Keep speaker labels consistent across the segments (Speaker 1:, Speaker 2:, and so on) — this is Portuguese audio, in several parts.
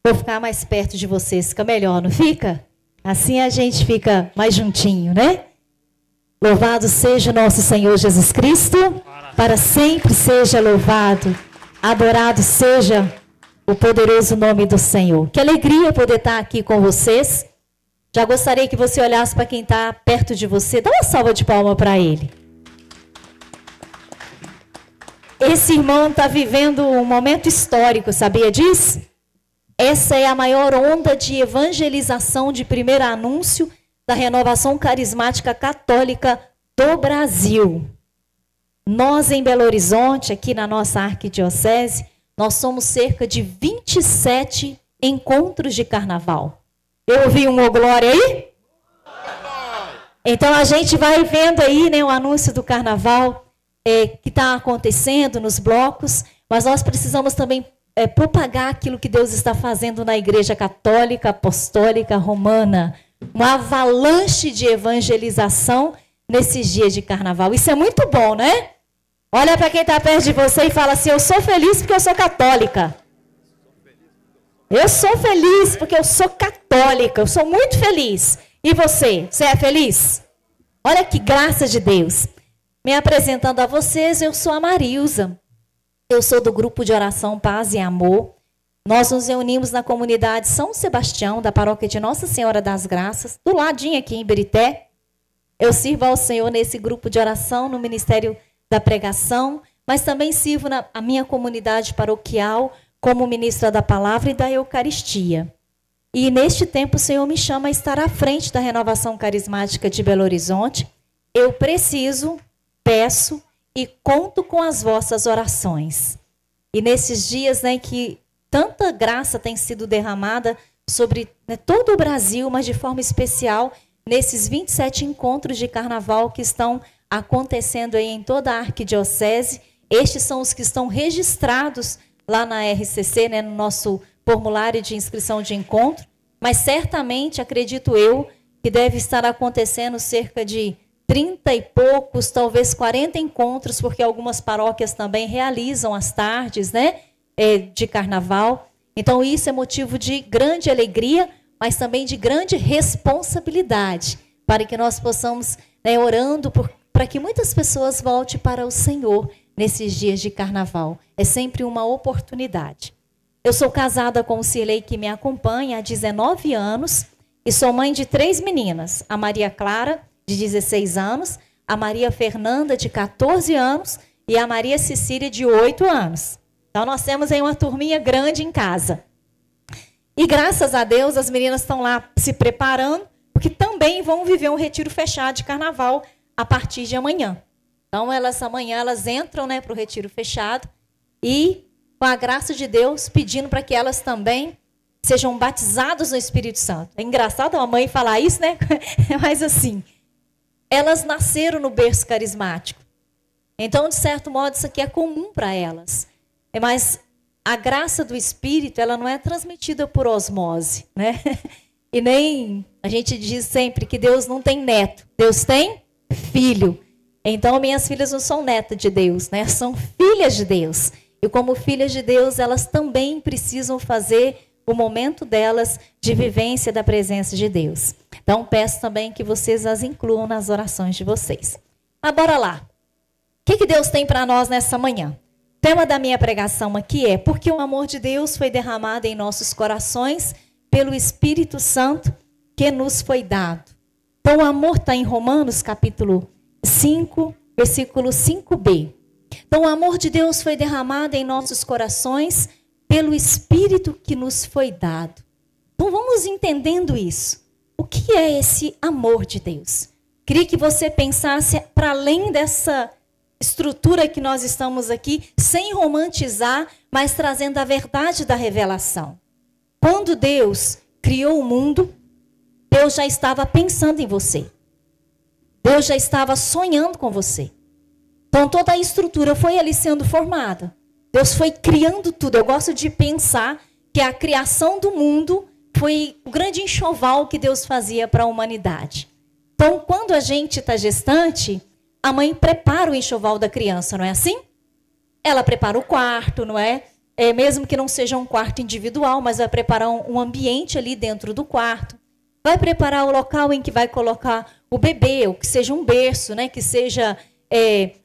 Speaker 1: Vou ficar mais perto de vocês, fica melhor, não fica? Assim a gente fica mais juntinho, né? Louvado seja o nosso Senhor Jesus Cristo, para sempre seja louvado, adorado seja o poderoso nome do Senhor. Que alegria poder estar aqui com vocês. Já gostaria que você olhasse para quem está perto de você. Dá uma salva de palmas para ele. Esse irmão está vivendo um momento histórico, sabia disso? Essa é a maior onda de evangelização de primeiro anúncio da renovação carismática católica do Brasil. Nós, em Belo Horizonte, aqui na nossa arquidiocese, nós somos cerca de 27 encontros de carnaval. Eu ouvi um ô glória aí? Então a gente vai vendo aí, né, o anúncio do carnaval que está acontecendo nos blocos, mas nós precisamos também propagar aquilo que Deus está fazendo na Igreja Católica Apostólica Romana. Uma avalanche de evangelização nesses dias de carnaval. Isso é muito bom, né? Olha para quem está perto de você e fala assim: eu sou feliz porque eu sou católica. Eu sou feliz porque eu sou católica. Eu sou muito feliz. E você? Você é feliz? Olha que graça de Deus. Me apresentando a vocês, eu sou a Marilza. Eu sou do grupo de oração Paz e Amor. Nós nos reunimos na comunidade São Sebastião, da paróquia de Nossa Senhora das Graças, do ladinho aqui em Ibirité. Eu sirvo ao Senhor nesse grupo de oração, no Ministério da Pregação, mas também sirvo a minha comunidade paroquial como ministra da Palavra e da Eucaristia. E neste tempo o Senhor me chama a estar à frente da renovação carismática de Belo Horizonte. Eu preciso, peço e conto com as vossas orações. E nesses dias, né, que tanta graça tem sido derramada sobre, né, todo o Brasil, mas de forma especial nesses 27 encontros de carnaval que estão acontecendo aí em toda a arquidiocese. Estes são os que estão registrados lá na RCC, né, no nosso formulário de inscrição de encontro, mas certamente, acredito eu, que deve estar acontecendo cerca de 30 e poucos, talvez 40 encontros, porque algumas paróquias também realizam as tardes, né, de carnaval. Então isso é motivo de grande alegria, mas também de grande responsabilidade, para que nós possamos, né, orando para que muitas pessoas voltem para o Senhor nesses dias de carnaval. É sempre uma oportunidade. Eu sou casada com o Cirlei, que me acompanha há 19 anos, e sou mãe de 3 meninas, a Maria Clara, de 16 anos, a Maria Fernanda, de 14 anos, e a Maria Cecília, de 8 anos. Então, nós temos aí uma turminha grande em casa. E, graças a Deus, as meninas estão lá se preparando, porque também vão viver um retiro fechado de carnaval a partir de amanhã. Então, amanhã elas entram, né, para o retiro fechado e, com a graça de Deus, pedindo para que elas também sejam batizadas no Espírito Santo. É engraçado a mãe falar isso, né? Mas assim, elas nasceram no berço carismático. Então, de certo modo, isso aqui é comum para elas. Mas a graça do Espírito, ela não é transmitida por osmose, né? E nem, a gente diz sempre que Deus não tem neto, Deus tem filho. Então, minhas filhas não são netas de Deus, né? São filhas de Deus. E como filhas de Deus, elas também precisam fazer o momento delas de vivência da presença de Deus. Então, peço também que vocês as incluam nas orações de vocês. Mas bora lá. O que Deus tem para nós nessa manhã? O tema da minha pregação aqui é: porque o amor de Deus foi derramado em nossos corações pelo Espírito Santo que nos foi dado. Então, o amor está em Romanos, capítulo 5, versículo 5b. Então, o amor de Deus foi derramado em nossos corações pelo Espírito que nos foi dado. Então, vamos entendendo isso. O que é esse amor de Deus? Queria que você pensasse para além dessa estrutura que nós estamos aqui, sem romantizar, mas trazendo a verdade da revelação. Quando Deus criou o mundo, Deus já estava pensando em você. Deus já estava sonhando com você. Então, toda a estrutura foi ali sendo formada. Deus foi criando tudo. Eu gosto de pensar que a criação do mundo foi o grande enxoval que Deus fazia para a humanidade. Então, quando a gente está gestante, a mãe prepara o enxoval da criança, não é assim? Ela prepara o quarto, não é? mesmo que não seja um quarto individual, mas vai preparar um ambiente ali dentro do quarto. Vai preparar o local em que vai colocar o bebê, ou que seja um berço, né? Que seja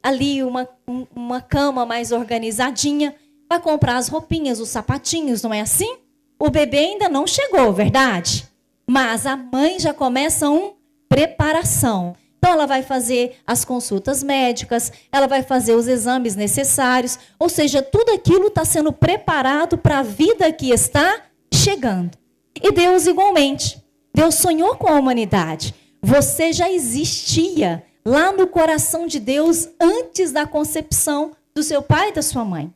Speaker 1: ali uma cama mais organizadinha. Vai comprar as roupinhas, os sapatinhos, não é assim? O bebê ainda não chegou, verdade? Mas a mãe já começa uma preparação. Então, ela vai fazer as consultas médicas, ela vai fazer os exames necessários, ou seja, tudo aquilo está sendo preparado para a vida que está chegando. E Deus igualmente. Deus sonhou com a humanidade. Você já existia lá no coração de Deus antes da concepção do seu pai e da sua mãe.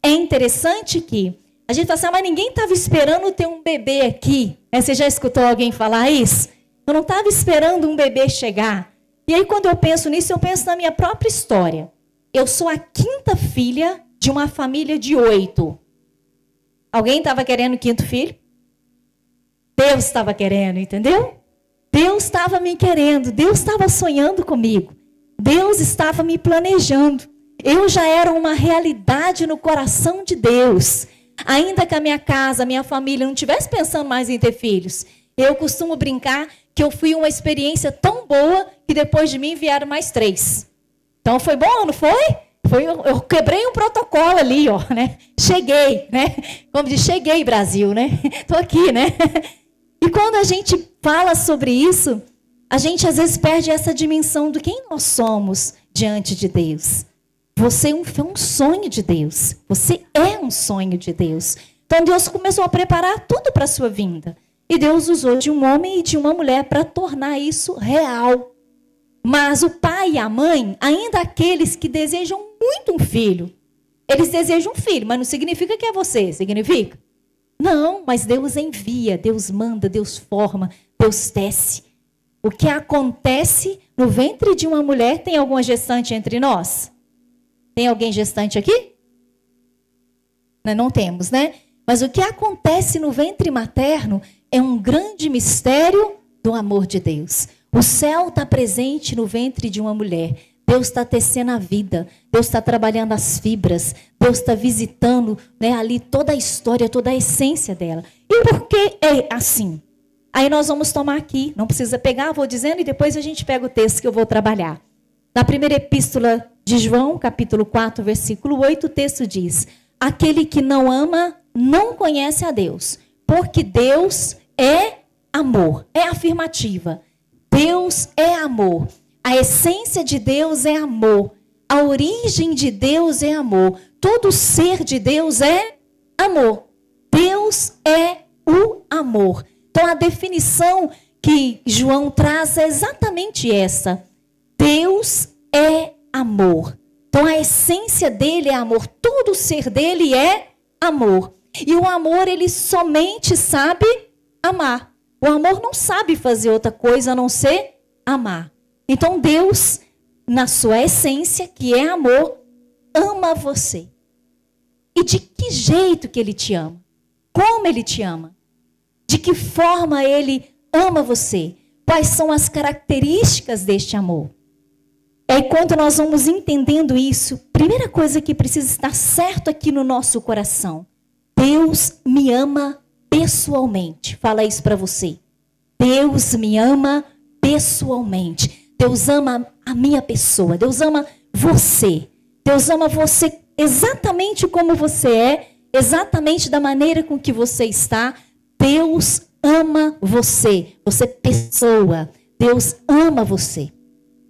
Speaker 1: É interessante que a gente fala assim, mas ninguém estava esperando ter um bebê aqui. Você já escutou alguém falar isso? Eu não estava esperando um bebê chegar. E aí, quando eu penso nisso, eu penso na minha própria história. Eu sou a 5ª filha de uma família de 8. Alguém estava querendo o 5º filho? Deus estava querendo, entendeu? Deus estava me querendo, Deus estava sonhando comigo. Deus estava me planejando. Eu já era uma realidade no coração de Deus. Ainda que a minha casa, a minha família não estivesse pensando mais em ter filhos. Eu costumo brincar que eu fui uma experiência tão boa que depois de mim vieram mais 3. Então foi bom, não foi? Eu quebrei um protocolo ali, ó, né? Cheguei, né? Como diz, cheguei, Brasil, né? Estou aqui, né? E quando a gente fala sobre isso, a gente às vezes perde essa dimensão do quem nós somos diante de Deus. Você foi um sonho de Deus. Você é um sonho de Deus. Então Deus começou a preparar tudo para a sua vinda. E Deus usou de um homem e de uma mulher para tornar isso real. Mas o pai e a mãe, ainda aqueles que desejam muito um filho, eles desejam um filho, mas não significa que é você, significa? Não, mas Deus envia, Deus manda, Deus forma, Deus tece. O que acontece no ventre de uma mulher, tem alguma gestante entre nós? Tem alguém gestante aqui? Não temos, né? Mas o que acontece no ventre materno é um grande mistério do amor de Deus. O céu está presente no ventre de uma mulher. Deus está tecendo a vida. Deus está trabalhando as fibras. Deus está visitando, né, ali toda a história, toda a essência dela. E por que é assim? Aí nós vamos tomar aqui. Não precisa pegar, vou dizendo, e depois a gente pega o texto que eu vou trabalhar. Na primeira epístola de João, capítulo 4, versículo 8, o texto diz: aquele que não ama não conhece a Deus, porque Deus é amor. É afirmativa. Deus é amor. A essência de Deus é amor. A origem de Deus é amor. Todo ser de Deus é amor. Deus é o amor. Então a definição que João traz é exatamente essa. Deus é amor. Então a essência dele é amor. Todo ser dele é amor. E o amor, ele somente sabe amar. O amor não sabe fazer outra coisa a não ser amar. Então Deus, na sua essência, que é amor, ama você. E de que jeito que ele te ama? Como ele te ama? De que forma ele ama você? Quais são as características deste amor? É quando nós vamos entendendo isso, primeira coisa que precisa estar certo aqui no nosso coração. Deus me ama pessoalmente. Fala isso para você. Deus me ama pessoalmente. Deus ama a minha pessoa. Deus ama você. Deus ama você exatamente como você é, exatamente da maneira com que você está. Deus ama você. Você pessoa. Deus ama você.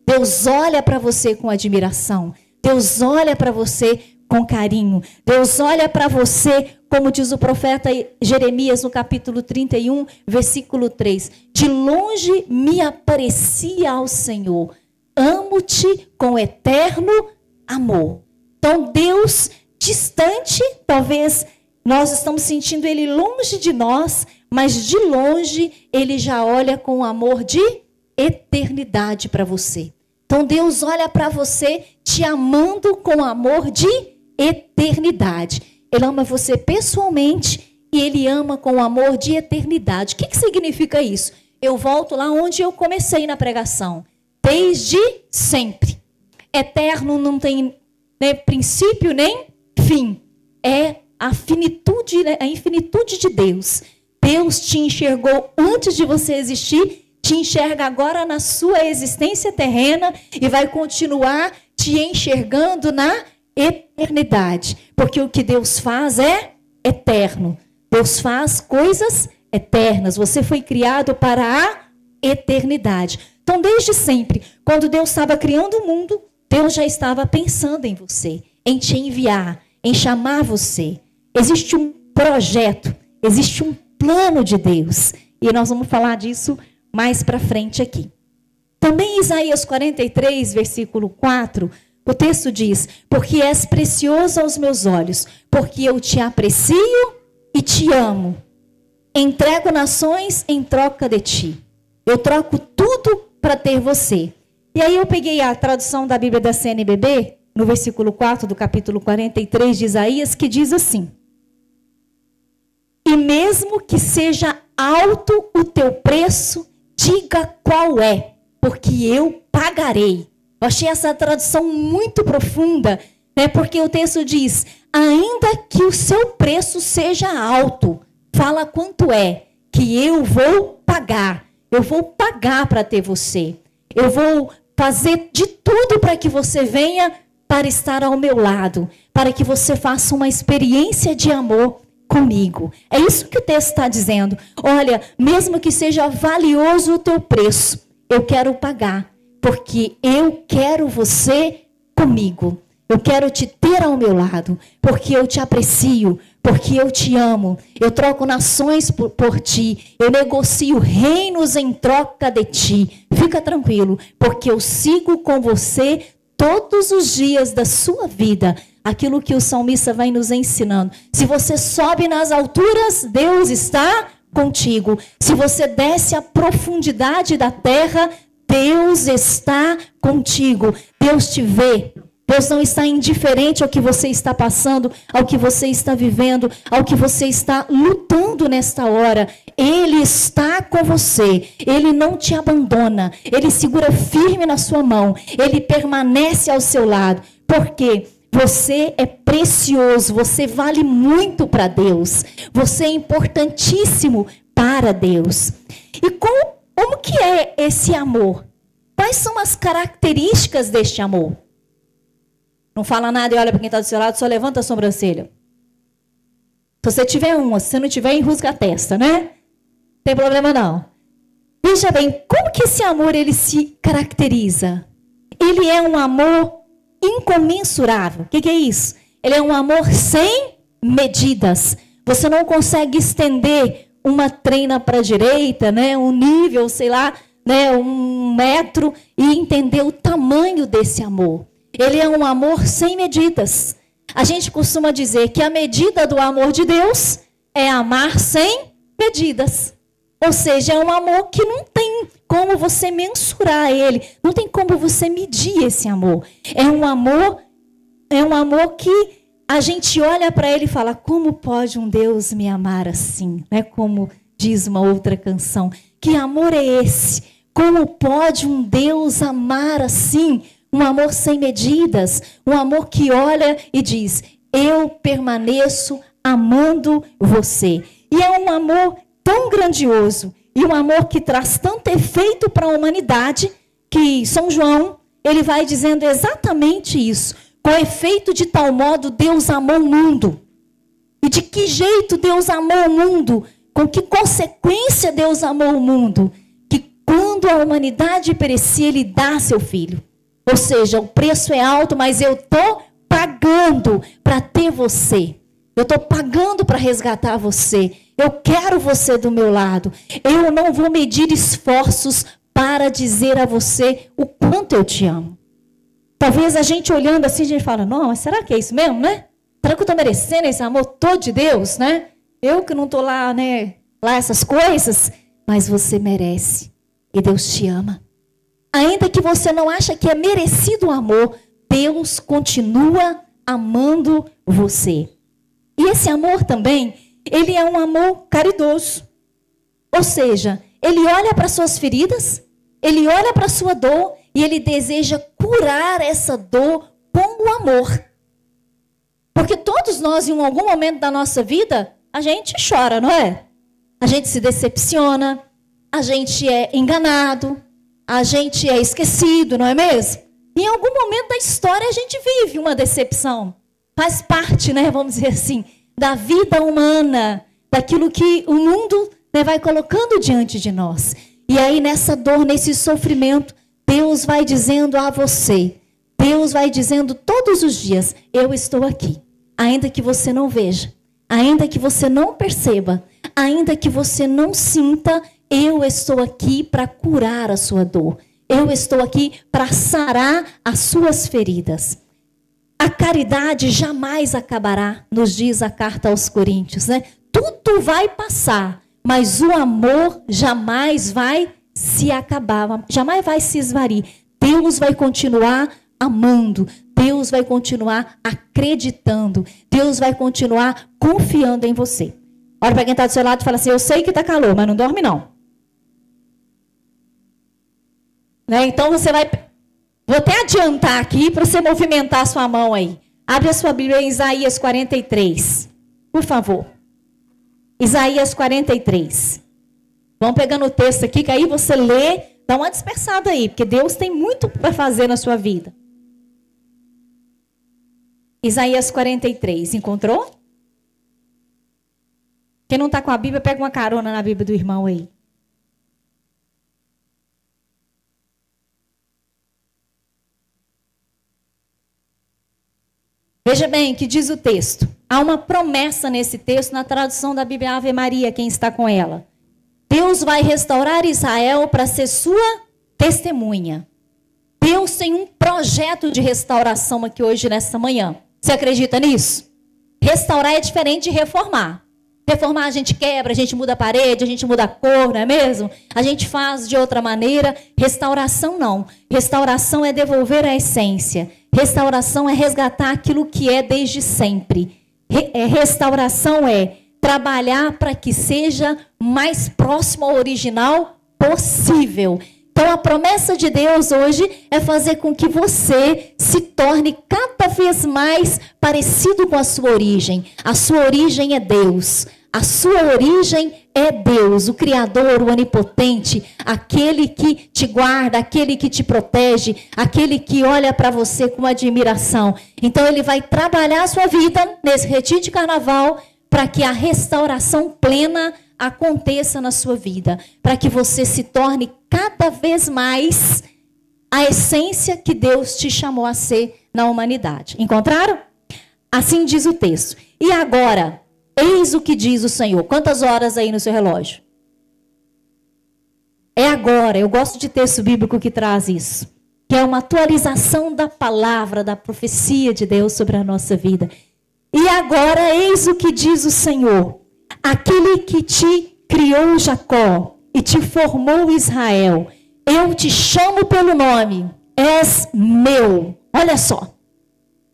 Speaker 1: Deus olha para você com admiração. Deus olha para você com carinho. Deus olha para você, como diz o profeta Jeremias no capítulo 31, versículo 3. De longe me aparecia ao Senhor. Amo-te com eterno amor. Então Deus distante, talvez nós estamos sentindo Ele longe de nós, mas de longe Ele já olha com um amor de eternidade para você. Então Deus olha para você te amando com amor de eternidade. Ele ama você pessoalmente e Ele ama com amor de eternidade. O que significa isso? Eu volto lá onde eu comecei na pregação. Desde sempre. Eterno não tem nem princípio nem fim. É a infinitude de Deus. Deus te enxergou antes de você existir, te enxerga agora na sua existência terrena e vai continuar te enxergando na eternidade. Porque o que Deus faz é eterno. Deus faz coisas eternas. Você foi criado para a eternidade. Então, desde sempre, quando Deus estava criando o mundo, Deus já estava pensando em você, em te enviar, em chamar você. Existe um projeto, existe um plano de Deus. E nós vamos falar disso mais para frente aqui. Também em Isaías 43, versículo 4, o texto diz: porque és precioso aos meus olhos, porque eu te aprecio e te amo. Entrego nações em troca de ti. Eu troco tudo para ter você. E aí eu peguei a tradução da Bíblia da CNBB, no versículo 4 do capítulo 43 de Isaías, que diz assim: e mesmo que seja alto o teu preço, diga qual é, porque eu pagarei. Eu achei essa tradução muito profunda, né? Porque o texto diz: ainda que o seu preço seja alto, fala quanto é, que eu vou pagar. Eu vou pagar para ter você. Eu vou fazer de tudo para que você venha para estar ao meu lado, para que você faça uma experiência de amor comigo. É isso que o texto está dizendo. Olha, mesmo que seja valioso o teu preço, eu quero pagar, porque eu quero você comigo. Eu quero te ter ao meu lado, porque eu te aprecio, porque eu te amo. Eu troco nações por ti. Eu negocio reinos em troca de ti. Fica tranquilo, porque eu sigo com você todos os dias da sua vida. Aquilo que o salmista vai nos ensinando. Se você sobe nas alturas, Deus está contigo. Se você desce à profundidade da terra, Deus está contigo. Deus te vê. Deus não está indiferente ao que você está passando, ao que você está vivendo, ao que você está lutando nesta hora. Ele está com você. Ele não te abandona. Ele segura firme na sua mão. Ele permanece ao seu lado. Por quê? Você é precioso. Você vale muito para Deus. Você é importantíssimo para Deus. E como que é esse amor? Quais são as características deste amor? Não fala nada e olha para quem está do seu lado, só levanta a sobrancelha. Se você tiver uma, se você não tiver, enrusga a testa, né? Não tem problema não. Veja bem, como que esse amor ele se caracteriza? Ele é um amor incomensurável. O que é isso? Ele é um amor sem medidas. Você não consegue estender uma treina para a direita, né? Um nível, sei lá, né? 1 metro e entender o tamanho desse amor. Ele é um amor sem medidas. A gente costuma dizer que a medida do amor de Deus é amar sem medidas. Ou seja, é um amor que não tem como você mensurar ele. Não tem como você medir esse amor. É um amor que a gente olha para ele e fala: como pode um Deus me amar assim? Né? Como diz uma outra canção. Que amor é esse? Como pode um Deus amar assim? Um amor sem medidas, um amor que olha e diz: eu permaneço amando você. E é um amor tão grandioso, e um amor que traz tanto efeito para a humanidade, que São João, ele vai dizendo exatamente isso. Com efeito de tal modo Deus amou o mundo. E de que jeito Deus amou o mundo? Com que consequência Deus amou o mundo? Que quando a humanidade perecia, ele dá seu filho. Ou seja, o preço é alto, mas eu estou pagando para ter você. Eu estou pagando para resgatar você. Eu quero você do meu lado. Eu não vou medir esforços para dizer a você o quanto eu te amo. Talvez a gente olhando assim, a gente fala: não, mas será que é isso mesmo, né? Será que eu estou merecendo esse amor todo de Deus, né? Eu que não estou lá, né? Lá essas coisas. Mas você merece. E Deus te ama. Ainda que você não ache que é merecido o amor, Deus continua amando você. E esse amor também, ele é um amor caridoso. Ou seja, ele olha para suas feridas, ele olha para a sua dor e ele deseja curar essa dor com o amor. Porque todos nós, em algum momento da nossa vida, a gente chora, não é? A gente se decepciona, a gente é enganado, a gente é esquecido, não é mesmo? Em algum momento da história a gente vive uma decepção. Faz parte, né, vamos dizer assim, da vida humana, daquilo que o mundo, né, vai colocando diante de nós. E aí nessa dor, nesse sofrimento, Deus vai dizendo a você, Deus vai dizendo todos os dias, eu estou aqui. Ainda que você não veja, ainda que você não perceba, ainda que você não sinta, eu estou aqui para curar a sua dor. Eu estou aqui para sarar as suas feridas. A caridade jamais acabará, nos diz a carta aos Coríntios, né? Tudo vai passar, mas o amor jamais vai se acabar, jamais vai se esvair. Deus vai continuar amando, Deus vai continuar acreditando, Deus vai continuar confiando em você. Olha para quem está do seu lado e fala assim, eu sei que está calor, mas não dorme não. Né? Então você vai... Vou até adiantar aqui para você movimentar a sua mão aí. Abre a sua Bíblia em Isaías 43, por favor. Isaías 43. Vamos pegando o texto aqui, que aí você lê, dá uma dispersada aí, porque Deus tem muito para fazer na sua vida. Isaías 43, encontrou? Quem não está com a Bíblia, pega uma carona na Bíblia do irmão aí. Veja bem, que diz o texto. Há uma promessa nesse texto, na tradução da Bíblia Ave Maria, quem está com ela. Deus vai restaurar Israel para ser sua testemunha. Deus tem um projeto de restauração aqui hoje, nessa manhã. Você acredita nisso? Restaurar é diferente de reformar. Reformar a gente quebra, a gente muda a parede, a gente muda a cor, não é mesmo? A gente faz de outra maneira. Restauração não. Restauração é devolver a essência. Restauração é resgatar aquilo que é desde sempre. Restauração é trabalhar para que seja mais próximo ao original possível. Então a promessa de Deus hoje é fazer com que você se torne cada vez mais parecido com a sua origem. A sua origem é Deus. A sua origem é Deus, o Criador, o Onipotente, aquele que te guarda, aquele que te protege, aquele que olha para você com admiração. Então ele vai trabalhar a sua vida nesse retiro de carnaval para que a restauração plena aconteça na sua vida, para que você se torne cada vez mais a essência que Deus te chamou a ser na humanidade. Encontraram? Assim diz o texto. E agora, eis o que diz o Senhor. Quantas horas aí no seu relógio? É agora. Eu gosto de texto bíblico que traz isso. Que é uma atualização da palavra, da profecia de Deus sobre a nossa vida. E agora, eis o que diz o Senhor. Aquele que te criou, Jacó, e te formou, Israel. Eu te chamo pelo nome. És meu. Olha só.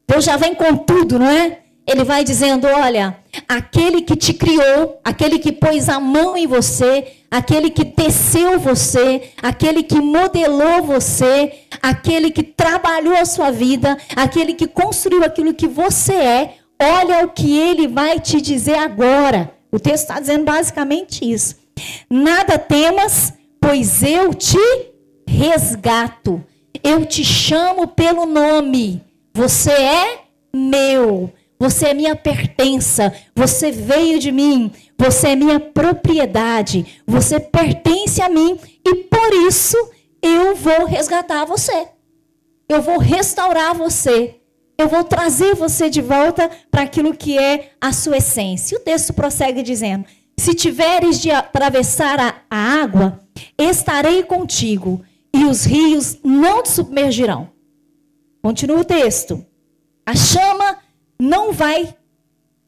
Speaker 1: Deus já vem com tudo, não é? Ele vai dizendo, olha, aquele que te criou, aquele que pôs a mão em você, aquele que teceu você, aquele que modelou você, aquele que trabalhou a sua vida, aquele que construiu aquilo que você é, olha o que ele vai te dizer agora. O texto está dizendo basicamente isso. Nada temas, pois eu te resgato. Eu te chamo pelo nome. Você é meu. Você é minha pertença, você veio de mim, você é minha propriedade, você pertence a mim e por isso eu vou resgatar você. Eu vou restaurar você. Eu vou trazer você de volta para aquilo que é a sua essência. E o texto prossegue dizendo, se tiveres de atravessar a água, estarei contigo e os rios não te submergirão. Continua o texto. A chama não vai,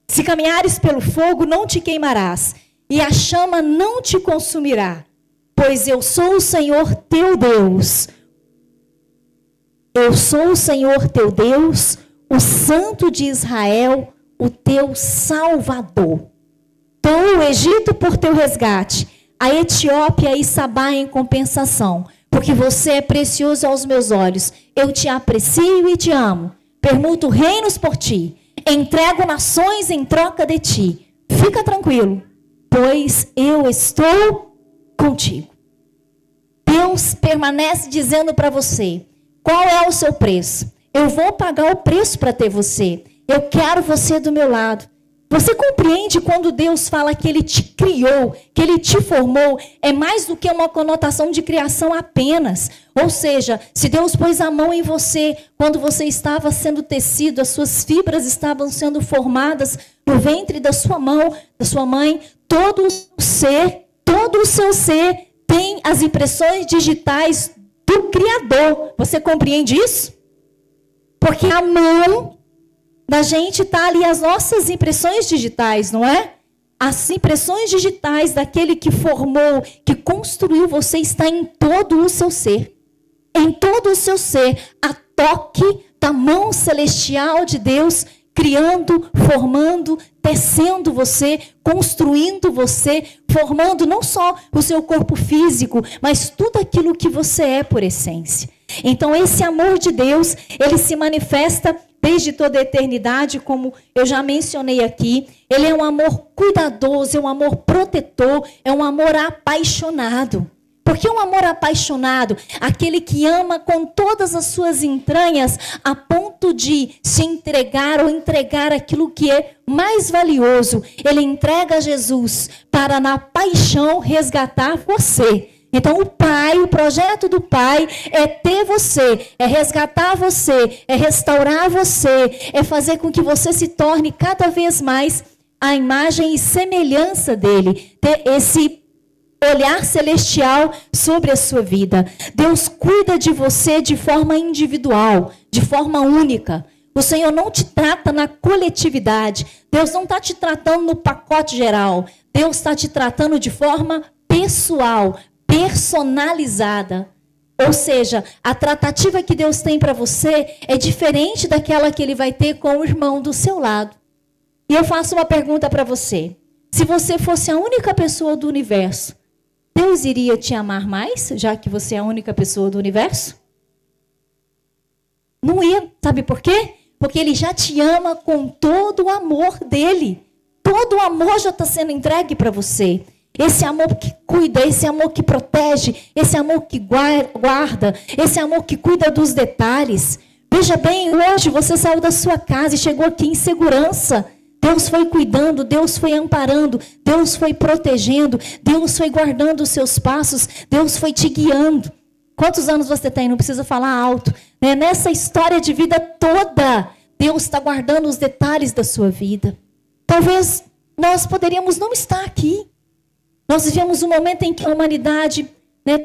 Speaker 1: se caminhares pelo fogo, não te queimarás, e a chama não te consumirá, pois eu sou o Senhor teu Deus. Eu sou o Senhor teu Deus, o Santo de Israel, o teu Salvador. Dou o Egito por teu resgate, a Etiópia e Sabá em compensação, porque você é precioso aos meus olhos. Eu te aprecio e te amo. Permuto reinos por ti. Entrego nações em troca de ti. Fica tranquilo, pois eu estou contigo. Deus permanece dizendo para você, qual é o seu preço? Eu vou pagar o preço para ter você. Eu quero você do meu lado. Você compreende quando Deus fala que Ele te criou, que Ele te formou, é mais do que uma conotação de criação apenas. Ou seja, se Deus pôs a mão em você, quando você estava sendo tecido, as suas fibras estavam sendo formadas no ventre da sua mãe, todo o seu ser tem as impressões digitais do Criador. Você compreende isso? Porque a mão da gente está ali as nossas impressões digitais, não é? As impressões digitais daquele que formou, que construiu você, está em todo o seu ser. Em todo o seu ser, a toque da mão celestial de Deus, criando, formando, tecendo você, construindo você, formando não só o seu corpo físico, mas tudo aquilo que você é por essência. Então esse amor de Deus, ele se manifesta desde toda a eternidade, como eu já mencionei aqui. Ele é um amor cuidadoso, é um amor protetor, é um amor apaixonado. Por que um amor apaixonado? Aquele que ama com todas as suas entranhas, a ponto de se entregar ou entregar aquilo que é mais valioso. Ele entrega Jesus para, na paixão, resgatar você. Então o projeto do Pai é ter você, é resgatar você, é restaurar você, é fazer com que você se torne cada vez mais a imagem e semelhança dele, ter esse olhar celestial sobre a sua vida. Deus cuida de você de forma individual, de forma única. O Senhor não te trata na coletividade. Deus não está te tratando no pacote geral. Deus está te tratando de forma pessoal, personalizada. Ou seja, a tratativa que Deus tem para você é diferente daquela que Ele vai ter com o irmão do seu lado. E eu faço uma pergunta para você. Se você fosse a única pessoa do universo, Deus iria te amar mais, já que você é a única pessoa do universo? Não ia. Sabe por quê? Porque Ele já te ama com todo o amor dEle. Todo o amor já está sendo entregue para você. Esse amor que cuida, esse amor que protege, esse amor que guarda, esse amor que cuida dos detalhes. Veja bem, hoje você saiu da sua casa e chegou aqui em segurança. Deus foi cuidando, Deus foi amparando, Deus foi protegendo, Deus foi guardando os seus passos, Deus foi te guiando. Quantos anos você tem? Não precisa falar alto. Né? Nessa história de vida toda, Deus está guardando os detalhes da sua vida. Talvez nós poderíamos não estar aqui. Nós vivemos um momento em que a humanidade,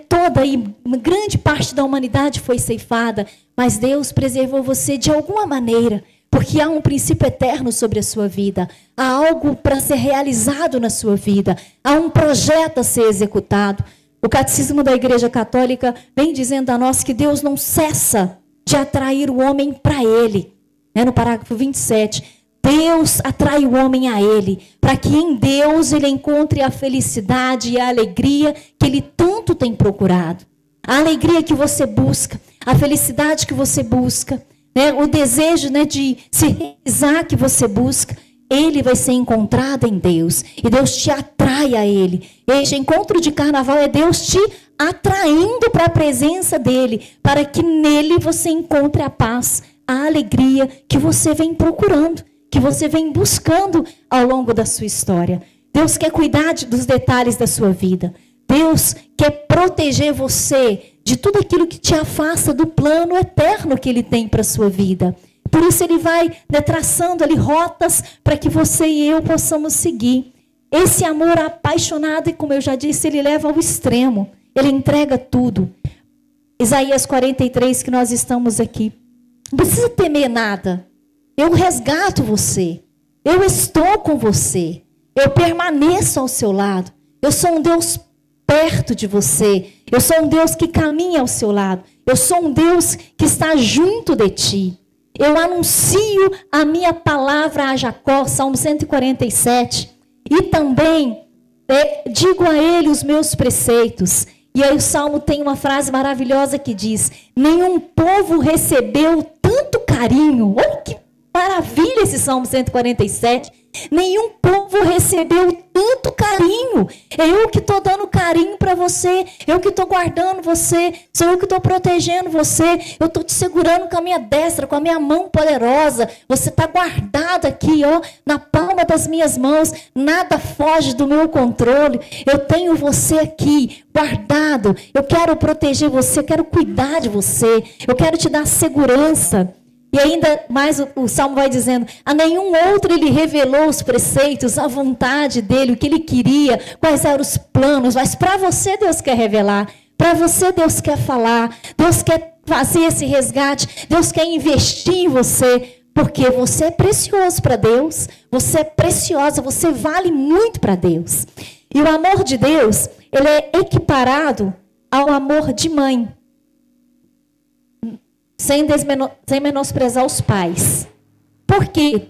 Speaker 1: toda e uma grande parte da humanidade foi ceifada, mas Deus preservou você de alguma maneira, porque há um princípio eterno sobre a sua vida, há algo para ser realizado na sua vida, há um projeto a ser executado. O Catecismo da Igreja Católica vem dizendo a nós que Deus não cessa de atrair o homem para Ele. No parágrafo 27, Deus atrai o homem a Ele, para que em Deus ele encontre a felicidade e a alegria que ele tanto tem procurado. A alegria que você busca, a felicidade que você busca, o desejo de se realizar que você busca, ele vai ser encontrado em Deus. E Deus te atrai a Ele. Este encontro de carnaval é Deus te atraindo para a presença dEle, para que nele você encontre a paz, a alegria que você vem procurando, que você vem buscando ao longo da sua história. Deus quer cuidar dos detalhes da sua vida. Deus quer proteger você de tudo aquilo que te afasta do plano eterno que Ele tem para a sua vida. Por isso Ele vai traçando ali rotas para que você e eu possamos seguir. Esse amor apaixonado, e como eu já disse, Ele leva ao extremo. Ele entrega tudo. Isaías 43, que nós estamos aqui. Não precisa temer nada. Eu resgato você. Eu estou com você. Eu permaneço ao seu lado. Eu sou um Deus perto de você. Eu sou um Deus que caminha ao seu lado. Eu sou um Deus que está junto de ti. Eu anuncio a minha palavra a Jacó, Salmo 147. E também digo a ele os meus preceitos. E aí o Salmo tem uma frase maravilhosa que diz: nenhum povo recebeu tanto carinho. Olha que maravilha esse Salmo 147. Nenhum povo recebeu tanto carinho. É eu que estou dando carinho para você. Eu que estou guardando você. Sou eu que estou protegendo você. Eu estou te segurando com a minha destra, com a minha mão poderosa. Você está guardado aqui, ó, na palma das minhas mãos. Nada foge do meu controle. Eu tenho você aqui, guardado. Eu quero proteger você. Eu quero cuidar de você. Eu quero te dar segurança. E ainda mais o Salmo vai dizendo, a nenhum outro ele revelou os preceitos, a vontade dele, o que ele queria, quais eram os planos. Mas para você Deus quer revelar, para você Deus quer falar, Deus quer fazer esse resgate, Deus quer investir em você, porque você é precioso para Deus, você é preciosa, você vale muito para Deus. E o amor de Deus, ele é equiparado ao amor de mãe. Sem menosprezar os pais. Porque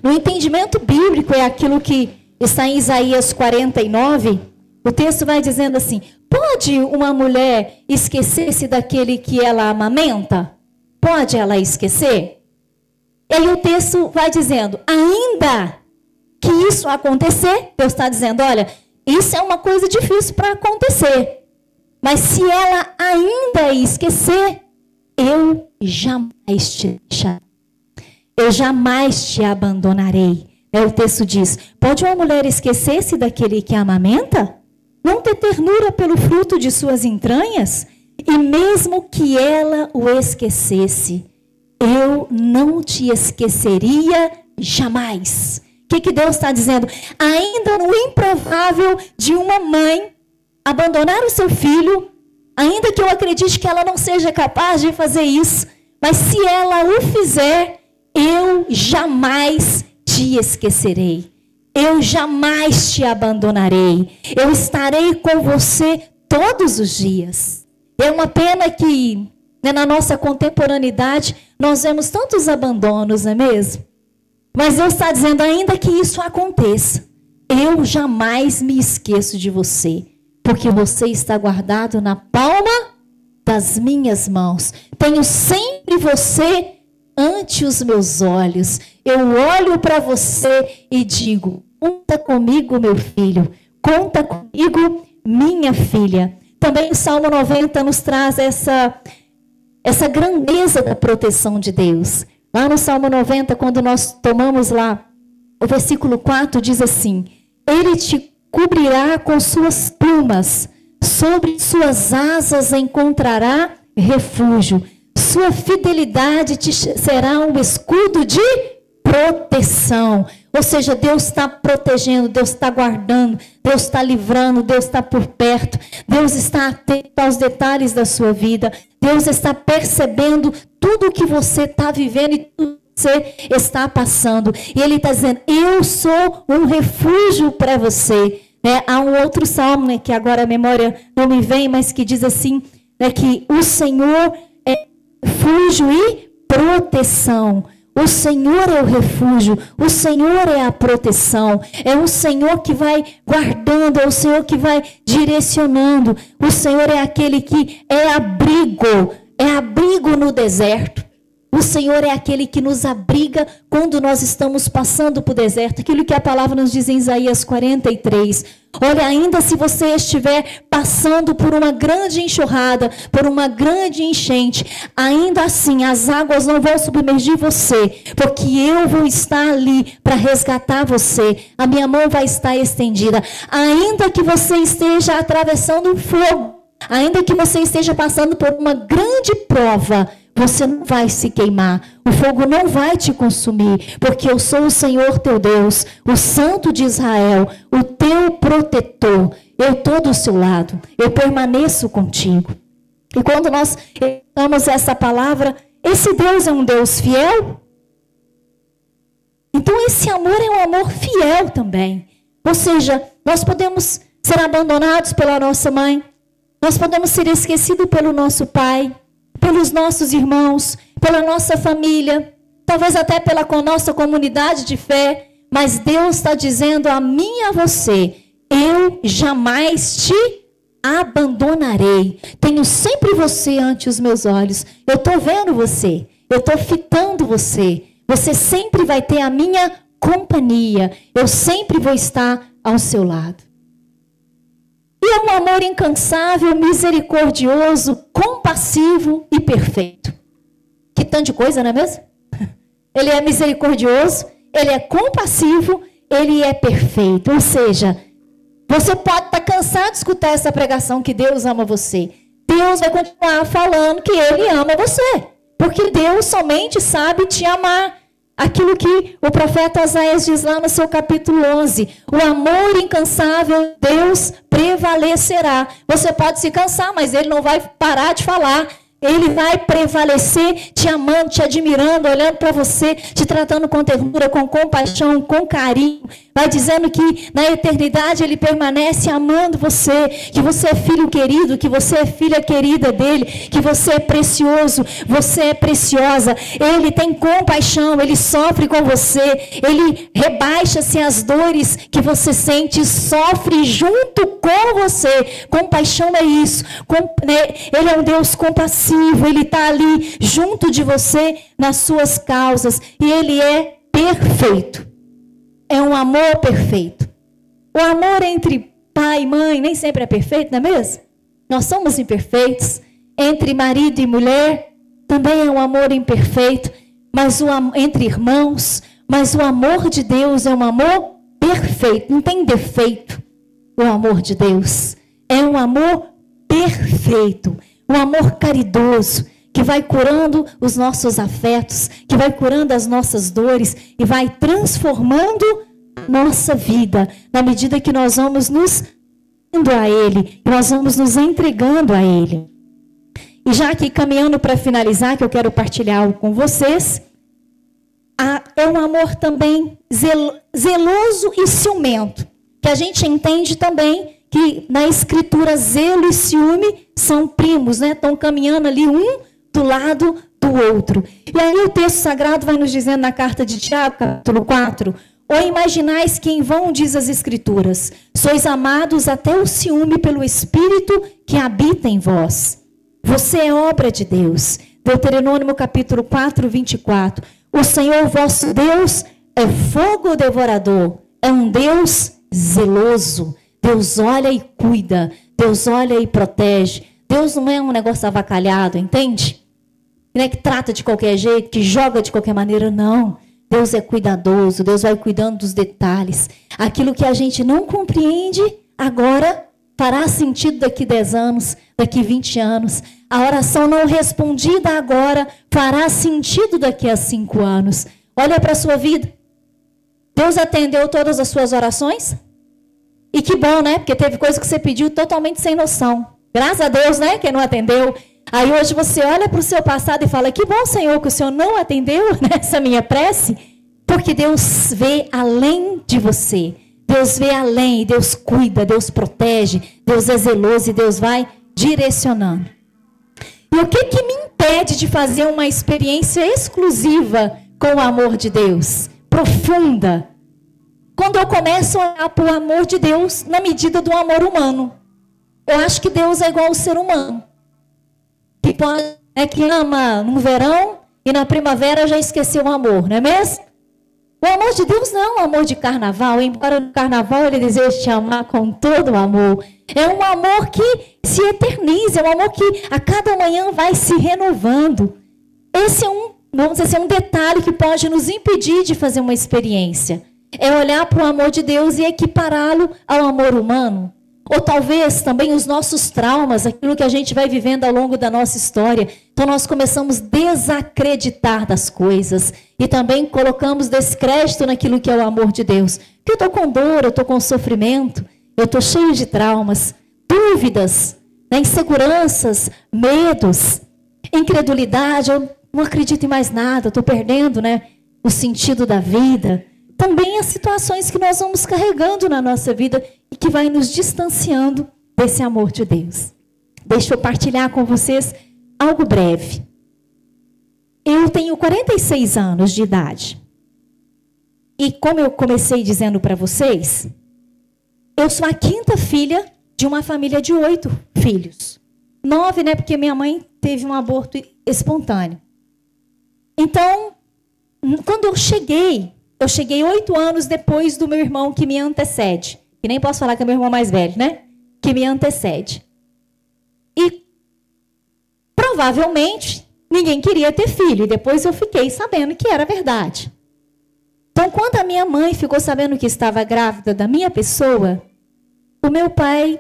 Speaker 1: no entendimento bíblico é aquilo que está em Isaías 49, o texto vai dizendo assim, pode uma mulher esquecer-se daquele que ela amamenta? Pode ela esquecer? E aí o texto vai dizendo, ainda que isso acontecer, Deus está dizendo, olha, isso é uma coisa difícil para acontecer. Mas se ela ainda esquecer, eu jamais te deixarei. Eu jamais te abandonarei. O texto diz, pode uma mulher esquecer-se daquele que a amamenta? Não ter ternura pelo fruto de suas entranhas? E mesmo que ela o esquecesse, eu não te esqueceria jamais. O que Deus está dizendo? Ainda no improvável de uma mãe abandonar o seu filho, ainda que eu acredite que ela não seja capaz de fazer isso, mas se ela o fizer, eu jamais te esquecerei. Eu jamais te abandonarei. Eu estarei com você todos os dias. É uma pena que, né, na nossa contemporaneidade, nós vemos tantos abandonos, não é mesmo? Mas Deus está dizendo, ainda que isso aconteça, eu jamais me esqueço de você. Porque você está guardado na palma das minhas mãos. Tenho sempre você ante os meus olhos. Eu olho para você e digo, conta comigo, meu filho. Conta comigo, minha filha. Também o Salmo 90 nos traz essa grandeza da proteção de Deus. Lá no Salmo 90, quando nós tomamos lá, o versículo 4 diz assim, ele te cobrirá com suas plumas, sobre suas asas encontrará refúgio. Sua fidelidade te será um escudo de proteção. Ou seja, Deus está protegendo, Deus está guardando, Deus está livrando, Deus está por perto. Deus está atento aos detalhes da sua vida. Deus está percebendo tudo o que você está vivendo e tudo você está passando. E Ele está dizendo, eu sou um refúgio para você. Há um outro salmo, né, que agora a memória não me vem, mas que diz assim, né, que o Senhor é refúgio e proteção. O Senhor é o refúgio, o Senhor é a proteção. É o Senhor que vai guardando, é o Senhor que vai direcionando. O Senhor é aquele que é abrigo no deserto. O Senhor é aquele que nos abriga quando nós estamos passando por deserto. Aquilo que a palavra nos diz em Isaías 43. Olha, ainda se você estiver passando por uma grande enxurrada, por uma grande enchente, ainda assim as águas não vão submergir você, porque eu vou estar ali para resgatar você. A minha mão vai estar estendida. Ainda que você esteja atravessando um fogo, ainda que você esteja passando por uma grande prova, você não vai se queimar, o fogo não vai te consumir, porque eu sou o Senhor teu Deus, o Santo de Israel, o teu protetor. Eu estou do seu lado, eu permaneço contigo. E quando nós escutamos essa palavra, esse Deus é um Deus fiel? Então esse amor é um amor fiel também. Ou seja, nós podemos ser abandonados pela nossa mãe, nós podemos ser esquecidos pelo nosso pai, pelos nossos irmãos, pela nossa família, talvez até pela nossa comunidade de fé, mas Deus está dizendo a mim e a você, eu jamais te abandonarei. Tenho sempre você ante os meus olhos. Eu estou vendo você, eu estou fitando você. Você sempre vai ter a minha companhia. Eu sempre vou estar ao seu lado. E é um amor incansável, misericordioso, compassivo e perfeito. Que tanto de coisa, não é mesmo? Ele é misericordioso, ele é compassivo, ele é perfeito. Ou seja, você pode estar cansado de escutar essa pregação que Deus ama você. Deus vai continuar falando que ele ama você. Porque Deus somente sabe te amar. Aquilo que o profeta Oséias diz lá no seu capítulo 11. O amor incansável, Deus prevalecerá. Você pode se cansar, mas ele não vai parar de falar. Ele vai prevalecer te amando, te admirando, olhando para você, te tratando com ternura, com compaixão, com carinho. Vai dizendo que na eternidade ele permanece amando você, que você é filho querido, que você é filha querida dele, que você é precioso, você é preciosa. Ele tem compaixão, ele sofre com você, ele rebaixa-se as dores que você sente, sofre junto com você. Compaixão é isso. Ele é um Deus compassivo. Ele está ali junto de você nas suas causas. E ele é perfeito. É um amor perfeito. O amor entre pai e mãe nem sempre é perfeito, não é mesmo? Nós somos imperfeitos. Entre marido e mulher também é um amor imperfeito. Mas entre irmãos, mas o amor de Deus é um amor perfeito. Não tem defeito. O amor de Deus é um amor perfeito. Um amor caridoso, que vai curando os nossos afetos, que vai curando as nossas dores e vai transformando nossa vida, na medida que nós vamos nos indo a Ele, nós vamos nos entregando a Ele. E já aqui caminhando para finalizar, que eu quero partilhar algo com vocês, é um amor também zeloso e ciumento, que a gente entende também que na escritura zelo e ciúme são primos, né? Estão caminhando ali um do lado do outro. E aí o texto sagrado vai nos dizendo na carta de Tiago, capítulo 4, ou imaginais que em vão diz as escrituras, sois amados até o ciúme pelo Espírito que habita em vós. Você é obra de Deus. Deuteronômio capítulo 4, 24. O Senhor vosso Deus é fogo devorador, é um Deus zeloso. Deus olha e cuida, Deus olha e protege. Deus não é um negócio avacalhado, entende? Não é que trata de qualquer jeito, que joga de qualquer maneira, não. Deus é cuidadoso, Deus vai cuidando dos detalhes. Aquilo que a gente não compreende, agora fará sentido daqui 10 anos, daqui 20 anos. A oração não respondida agora fará sentido daqui a 5 anos. Olha para a sua vida. Deus atendeu todas as suas orações? E que bom, né? Porque teve coisa que você pediu totalmente sem noção. Graças a Deus, né? Que não atendeu. Aí hoje você olha para o seu passado e fala, que bom, Senhor, que o Senhor não atendeu nessa minha prece. Porque Deus vê além de você. Deus vê além, Deus cuida, Deus protege, Deus é zeloso e Deus vai direcionando. E o que me impede de fazer uma experiência exclusiva com o amor de Deus? Profunda. Quando eu começo a olhar para o amor de Deus na medida do amor humano. Eu acho que Deus é igual ao ser humano. Que ama no verão e na primavera já esqueceu o amor, não é mesmo? O amor de Deus não é um amor de carnaval, embora no carnaval ele deseje te amar com todo o amor. É um amor que se eterniza, é um amor que a cada manhã vai se renovando. Esse é vamos dizer, um detalhe que pode nos impedir de fazer uma experiência. É olhar para o amor de Deus e equipará-lo ao amor humano. Ou talvez também os nossos traumas, aquilo que a gente vai vivendo ao longo da nossa história. Então nós começamos a desacreditar das coisas. E também colocamos descrédito naquilo que é o amor de Deus. Porque eu estou com dor, eu estou com sofrimento, eu estou cheio de traumas, dúvidas, inseguranças, medos, incredulidade. Eu não acredito em mais nada, eu estou perdendo o sentido da vida. Também as situações que nós vamos carregando na nossa vida e que vai nos distanciando desse amor de Deus. Deixa eu partilhar com vocês algo breve. Eu tenho 46 anos de idade. E como eu comecei dizendo para vocês, eu sou a 5ª filha de uma família de 8 filhos. 9, porque minha mãe teve um aborto espontâneo. Então, quando eu cheguei 8 anos depois do meu irmão que me antecede. E nem posso falar que é meu irmão mais velho, né? Que me antecede. E provavelmente ninguém queria ter filho. E depois eu fiquei sabendo que era verdade. Então, quando a minha mãe ficou sabendo que estava grávida da minha pessoa, o meu pai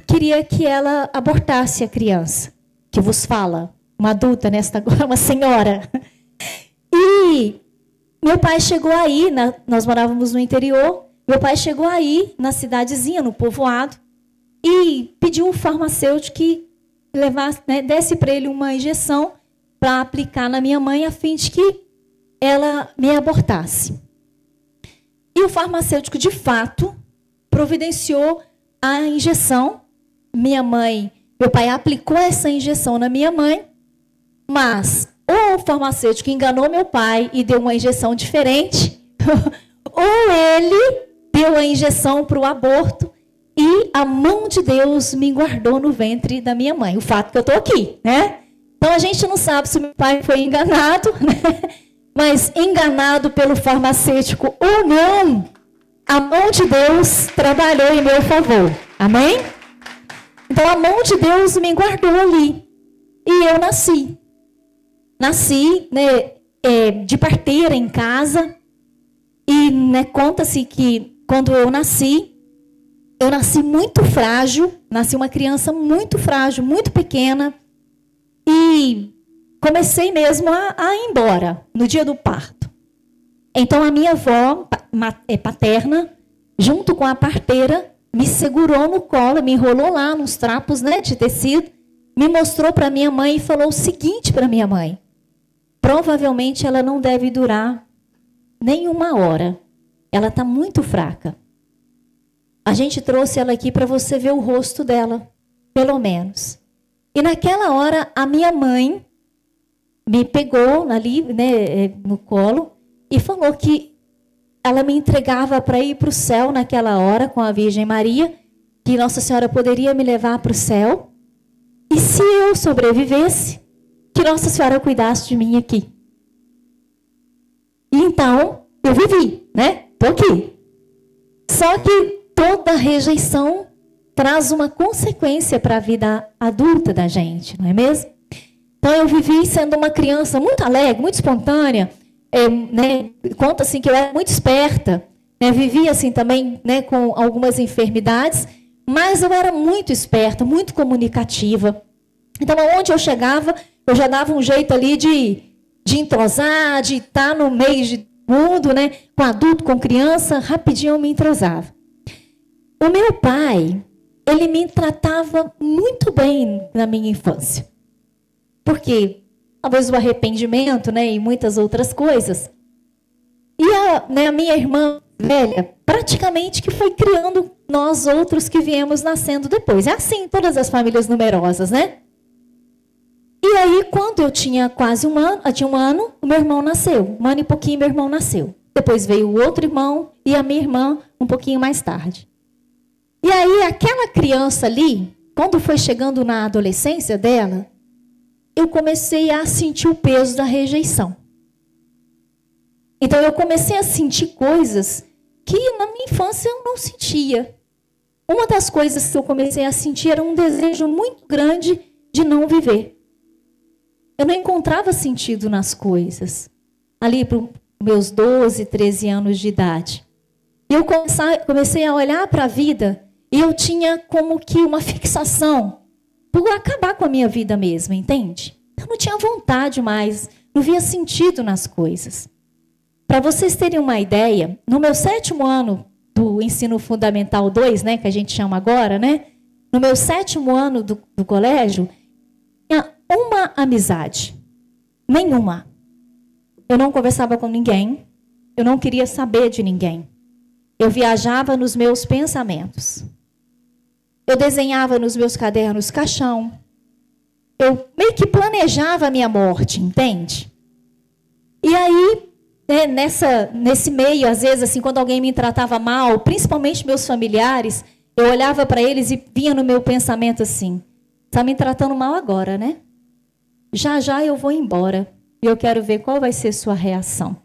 Speaker 1: queria que ela abortasse a criança, que vos fala, uma adulta nesta agora, uma senhora. E meu pai chegou aí, nós morávamos no interior, meu pai chegou aí na cidadezinha, no povoado, e pediu um farmacêutico que levasse, né, desse para ele uma injeção para aplicar na minha mãe, a fim de que ela me abortasse. E o farmacêutico, de fato, providenciou a injeção. Meu pai aplicou essa injeção na minha mãe, mas ou o farmacêutico enganou meu pai e deu uma injeção diferente, ou ele deu a injeção para o aborto e a mão de Deus me guardou no ventre da minha mãe. O fato que eu estou aqui, né? Então a gente não sabe se meu pai foi enganado, né? Mas enganado pelo farmacêutico ou não, a mão de Deus trabalhou em meu favor. Amém? Então a mão de Deus me guardou ali. E eu nasci. Nasci, né, de parteira em casa. E, né, conta-se que quando eu nasci muito frágil. Nasci uma criança muito frágil, muito pequena. E comecei mesmo a ir embora no dia do parto. Então a minha avó paterna, junto com a parteira, me segurou no colo, me enrolou lá nos trapos, né, de tecido, me mostrou para minha mãe e falou o seguinte para minha mãe: provavelmente ela não deve durar nem 1 hora. Ela está muito fraca. A gente trouxe ela aqui para você ver o rosto dela, pelo menos. E naquela hora a minha mãe me pegou ali, né, no colo e falou que ela me entregava para ir para o céu naquela hora com a Virgem Maria, que Nossa Senhora poderia me levar para o céu. E se eu sobrevivesse, que Nossa Senhora cuidasse de mim aqui. E então, eu vivi, né? Estou aqui. Só que toda rejeição traz uma consequência para a vida adulta da gente, não é mesmo? Então, eu vivi sendo uma criança muito alegre, muito espontânea, né? Conta assim que eu era muito esperta, né? Vivia assim também, né, com algumas enfermidades, mas eu era muito esperta, muito comunicativa. Então, aonde eu chegava, eu já dava um jeito ali de entrosar, de estar no meio de mundo, né? Com adulto, com criança, rapidinho eu me entrosava. O meu pai, ele me tratava muito bem na minha infância. Porque talvez o arrependimento, né, e muitas outras coisas. E a minha irmã velha, praticamente que foi criando nós outros que viemos nascendo depois. É assim em todas as famílias numerosas, né? E aí, quando eu tinha quase 1 ano, tinha 1 ano, o meu irmão nasceu. 1 ano e pouquinho, meu irmão nasceu. Depois veio o outro irmão e a minha irmã um pouquinho mais tarde. E aí, aquela criança ali, quando foi chegando na adolescência dela, eu comecei a sentir o peso da rejeição. Então, eu comecei a sentir coisas que na minha infância eu não sentia. Uma das coisas que eu comecei a sentir era um desejo muito grande de não viver. Eu não encontrava sentido nas coisas. Ali para os meus 12, 13 anos de idade. E eu comecei a olhar para a vida e eu tinha como que uma fixação por acabar com a minha vida mesmo, entende? Eu não tinha vontade mais, não via sentido nas coisas. Para vocês terem uma ideia, no meu 7º ano do ensino fundamental 2, né, que a gente chama agora, né? No meu 7º ano do colégio, tinha uma amizade. Nenhuma. Eu não conversava com ninguém. Eu não queria saber de ninguém. Eu viajava nos meus pensamentos. Eu desenhava nos meus cadernos caixão. Eu meio que planejava a minha morte, entende? E aí, né, nesse meio, às vezes, assim, quando alguém me tratava mal, principalmente meus familiares, eu olhava para eles e vinha no meu pensamento assim: está me tratando mal agora, né? Já já eu vou embora. E eu quero ver qual vai ser sua reação.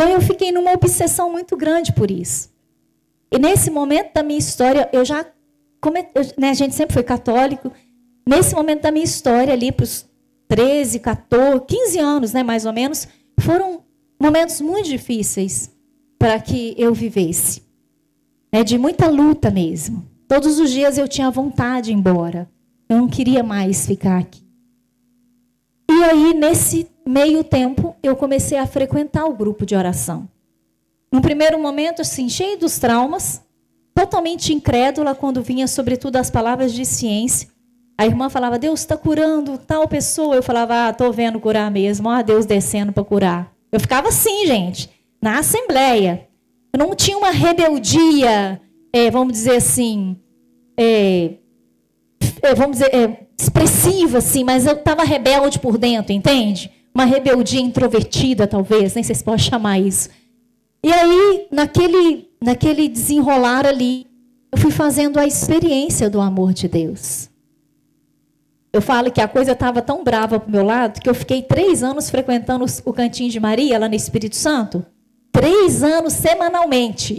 Speaker 1: Então eu fiquei numa obsessão muito grande por isso. E nesse momento da minha história, a gente sempre foi católico. Nesse momento da minha história, ali para os 13, 14, 15 anos, né, mais ou menos, foram momentos muito difíceis para que eu vivesse. De muita luta mesmo. Todos os dias eu tinha vontade de ir embora. Eu não queria mais ficar aqui. E aí, nesse meio tempo, eu comecei a frequentar o grupo de oração. No primeiro momento, assim, cheio dos traumas, totalmente incrédula quando vinha, sobretudo, as palavras de ciência. A irmã falava, Deus está curando tal pessoa. Eu falava, estou vendo curar mesmo. Deus descendo para curar. Eu ficava assim, gente, na assembleia. Eu não tinha uma rebeldia, vamos dizer assim, expressiva, assim, mas eu estava rebelde por dentro, entende? Uma rebeldia introvertida, talvez, nem sei se pode chamar isso. E aí, naquele desenrolar ali, eu fui fazendo a experiência do amor de Deus. Eu falo que a coisa estava tão brava para o meu lado, que eu fiquei 3 anos frequentando o Cantinho de Maria, lá no Espírito Santo. 3 anos semanalmente.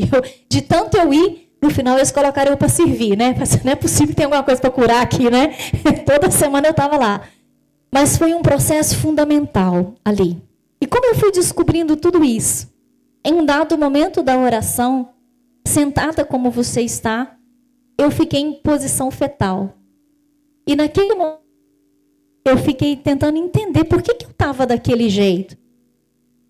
Speaker 1: De tanto eu ir, no final eles colocaram eu para servir, né? Não é possível que tenha alguma coisa para curar aqui, né? Toda semana eu estava lá. Mas foi um processo fundamental ali. E como eu fui descobrindo tudo isso? Em um dado momento da oração, sentada como você está, eu fiquei em posição fetal. E naquele momento, eu fiquei tentando entender por que eu estava daquele jeito.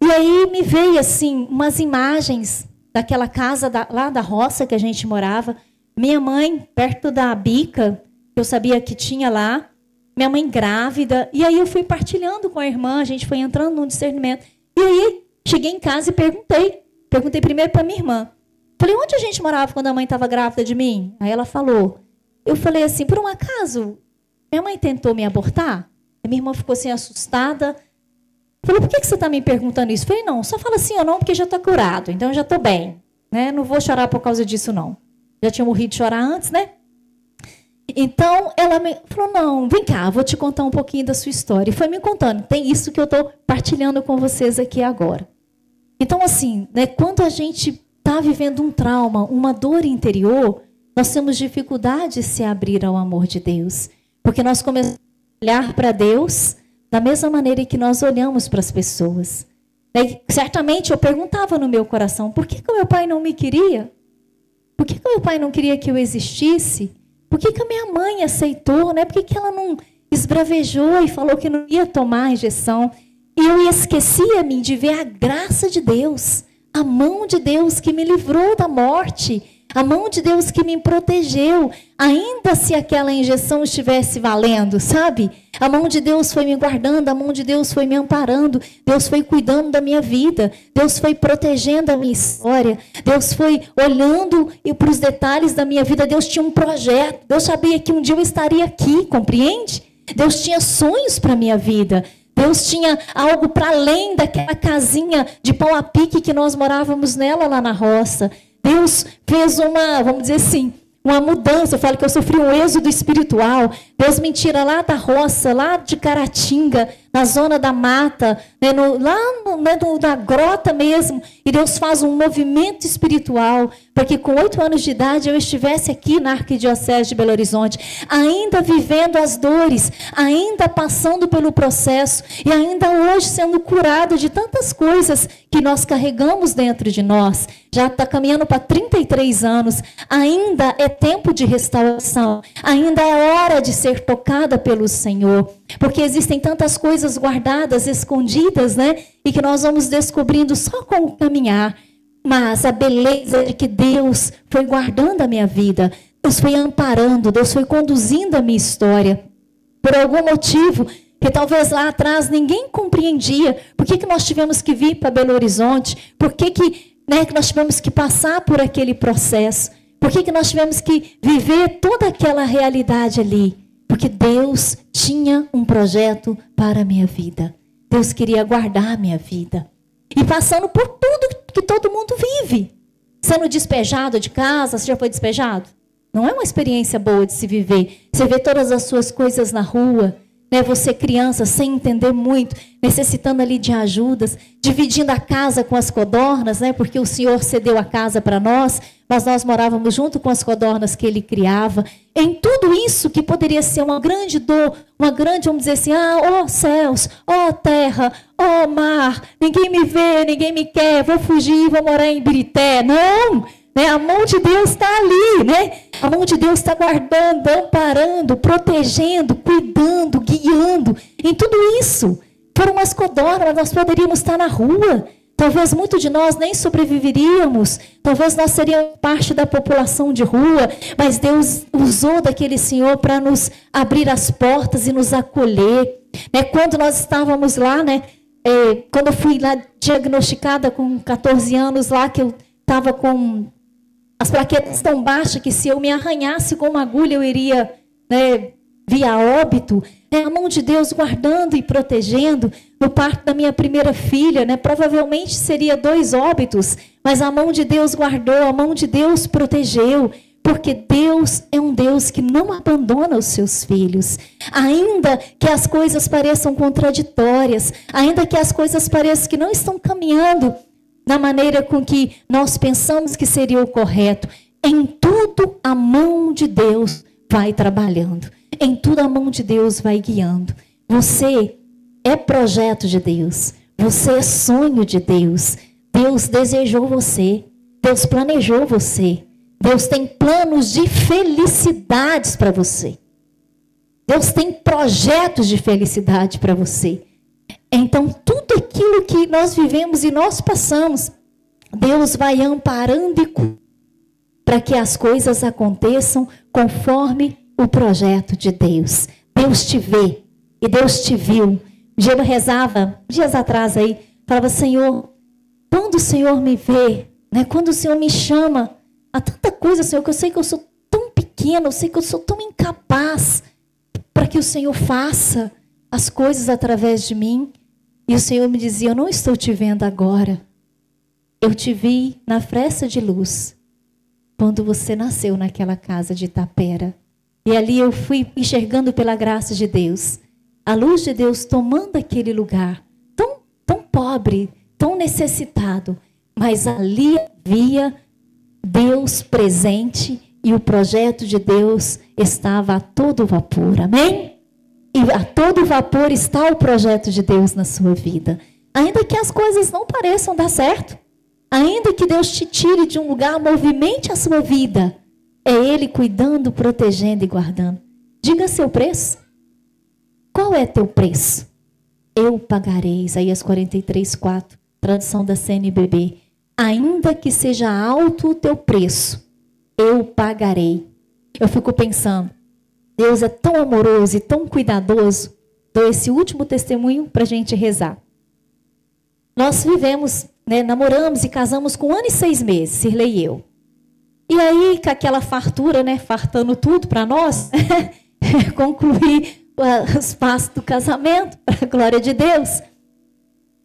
Speaker 1: E aí me veio assim umas imagens daquela casa lá da roça que a gente morava. Minha mãe, perto da bica, que eu sabia que tinha lá. Minha mãe grávida. E aí eu fui partilhando com a irmã, a gente foi entrando num discernimento. E aí cheguei em casa e perguntei. Perguntei primeiro para minha irmã. Falei, onde a gente morava quando a mãe estava grávida de mim? Aí ela falou. Eu falei assim, por um acaso, minha mãe tentou me abortar? E minha irmã ficou assim assustada. Falou, por que você está me perguntando isso? Falei, não, só fala sim ou não, porque já está curado. Então, eu já estou bem. Né? Não vou chorar por causa disso, não. Já tinha morrido de chorar antes, né? Então, ela me falou, não, vem cá, vou te contar um pouquinho da sua história. E foi me contando. Tem isso que eu estou partilhando com vocês aqui agora. Então, assim, né, quando a gente está vivendo um trauma, uma dor interior, nós temos dificuldade de se abrir ao amor de Deus. Porque nós começamos a olhar para Deus da mesma maneira que nós olhamos para as pessoas. E, certamente eu perguntava no meu coração, por que o meu pai não me queria? Por que o meu pai não queria que eu existisse? Por que a minha mãe aceitou? Né? Por que ela não esbravejou e falou que não ia tomar a injeção? E eu esquecia-me de ver a graça de Deus, a mão de Deus que me livrou da morte, a mão de Deus que me protegeu, ainda se aquela injeção estivesse valendo, sabe? A mão de Deus foi me guardando, a mão de Deus foi me amparando, Deus foi cuidando da minha vida, Deus foi protegendo a minha história, Deus foi olhando para os detalhes da minha vida, Deus tinha um projeto, Deus sabia que um dia eu estaria aqui, compreende? Deus tinha sonhos para a minha vida, Deus tinha algo para além daquela casinha de pau a pique que nós morávamos nela lá na roça. Deus fez vamos dizer assim, uma mudança. Eu falo que eu sofri um êxodo espiritual. Deus me tira lá da roça, lá de Caratinga, na zona da mata, né, na grota mesmo. E Deus faz um movimento espiritual para que com 8 anos de idade eu estivesse aqui na Arquidiocese de Belo Horizonte, ainda vivendo as dores, ainda passando pelo processo e ainda hoje sendo curado de tantas coisas que nós carregamos dentro de nós. Já está caminhando para 33 anos, ainda é tempo de restauração, ainda é hora de ser tocada pelo Senhor, porque existem tantas coisas guardadas, escondidas, né? E que nós vamos descobrindo só com o caminhar. Mas a beleza de que Deus foi guardando a minha vida, Deus foi amparando, Deus foi conduzindo a minha história. Por algum motivo que talvez lá atrás ninguém compreendia. Por que nós tivemos que vir para Belo Horizonte? Por que nós tivemos que passar por aquele processo? Por que nós tivemos que viver toda aquela realidade ali? Porque Deus tinha um projeto para a minha vida. Deus queria guardar a minha vida. E passando por tudo que todo mundo vive. Sendo despejado de casa, você já foi despejado? Não é uma experiência boa de se viver. Você vê todas as suas coisas na rua. né, você criança, sem entender muito, necessitando ali de ajudas, dividindo a casa com as codornas, né, porque o Senhor cedeu a casa para nós, mas nós morávamos junto com as codornas que Ele criava. Em tudo isso que poderia ser uma grande dor, uma grande, vamos dizer assim, ó céus, ó terra, ó mar, ninguém me vê, ninguém me quer, vou fugir, vou morar em Ibirité. Não! Né? A mão de Deus está ali, né? A mão de Deus está guardando, amparando, protegendo, cuidando, guiando. Em tudo isso, foram as codornas, nós poderíamos estar na rua. Talvez muitos de nós nem sobreviveríamos. Talvez nós seríamos parte da população de rua. Mas Deus usou daquele Senhor para nos abrir as portas e nos acolher. Né? Quando nós estávamos lá, né? Quando eu fui lá diagnosticada com 14 anos lá, que eu estava com as plaquetas tão baixas que se eu me arranhasse com uma agulha eu iria, né, via óbito. A mão de Deus guardando e protegendo. No parto da minha primeira filha, né, provavelmente seria 2 óbitos, mas a mão de Deus guardou, a mão de Deus protegeu, porque Deus é um Deus que não abandona os seus filhos. Ainda que as coisas pareçam contraditórias, ainda que as coisas pareçam que não estão caminhando na maneira com que nós pensamos que seria o correto, em tudo a mão de Deus vai trabalhando. Em tudo a mão de Deus vai guiando. Você é projeto de Deus. Você é sonho de Deus. Deus desejou você. Deus planejou você. Deus tem planos de felicidades para você. Deus tem projetos de felicidade para você. Então, tudo aquilo que nós vivemos e nós passamos, Deus vai amparando e para que as coisas aconteçam conforme o projeto de Deus. Deus te vê e Deus te viu. Um dia eu rezava, dias atrás aí, falava, Senhor, quando o Senhor me vê, né, quando o Senhor me chama a tanta coisa, Senhor, que eu sei que eu sou tão pequena, eu sei que eu sou tão incapaz, para que o Senhor faça as coisas através de mim. E o Senhor me dizia, eu não estou te vendo agora. Eu te vi na fresta de luz, quando você nasceu naquela casa de Itapera. E ali eu fui enxergando pela graça de Deus, a luz de Deus tomando aquele lugar, tão pobre, tão necessitado, mas ali havia Deus presente e o projeto de Deus estava a todo vapor, amém? E a todo vapor está o projeto de Deus na sua vida. Ainda que as coisas não pareçam dar certo, ainda que Deus te tire de um lugar, movimente a sua vida, é Ele cuidando, protegendo e guardando. Diga seu preço. Qual é teu preço? Eu pagarei. Isaías 43:4, tradução da CNBB. Ainda que seja alto o teu preço, eu pagarei. Eu fico pensando, Deus é tão amoroso e tão cuidadoso. Dou esse último testemunho para a gente rezar. Nós vivemos, né, namoramos e casamos com 1 ano e 6 meses, Sirlei e eu. E aí, com aquela fartura, né, fartando tudo para nós, concluir os passos do casamento, para a glória de Deus.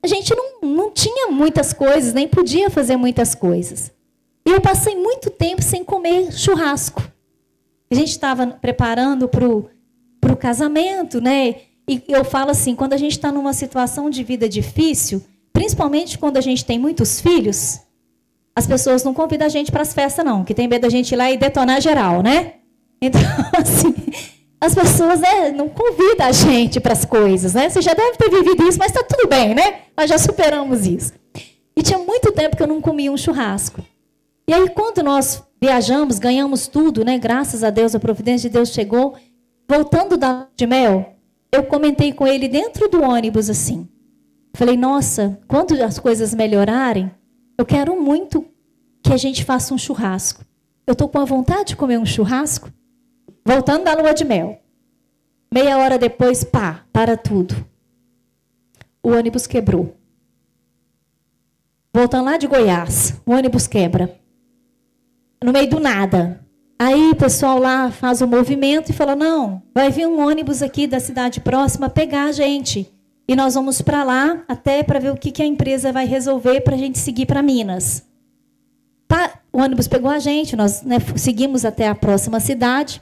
Speaker 1: A gente não tinha muitas coisas, nem podia fazer muitas coisas. E eu passei muito tempo sem comer churrasco. A gente estava preparando para o casamento, né? E eu falo assim, quando a gente está numa situação de vida difícil, principalmente quando a gente tem muitos filhos, as pessoas não convidam a gente para as festas, não, que tem medo da gente ir lá e detonar geral, né? Então, assim, as pessoas, né, não convidam a gente para as coisas, né? Você já deve ter vivido isso, mas está tudo bem, né? Nós já superamos isso. E tinha muito tempo que eu não comia um churrasco. E aí, quando nós viajamos, ganhamos tudo, né? Graças a Deus, a providência de Deus chegou. Voltando da lua de mel, eu comentei com ele dentro do ônibus assim. Falei, nossa, quando as coisas melhorarem, eu quero muito que a gente faça um churrasco. Eu estou com a vontade de comer um churrasco. Voltando da lua de mel. Meia hora depois, para tudo. O ônibus quebrou. Voltando lá de Goiás, o ônibus quebra. No meio do nada. Aí o pessoal lá faz o movimento e fala, não, vai vir um ônibus aqui da cidade próxima pegar a gente. E nós vamos para lá até para ver o que a empresa vai resolver para a gente seguir para Minas. O ônibus pegou a gente, nós, né, seguimos até a próxima cidade.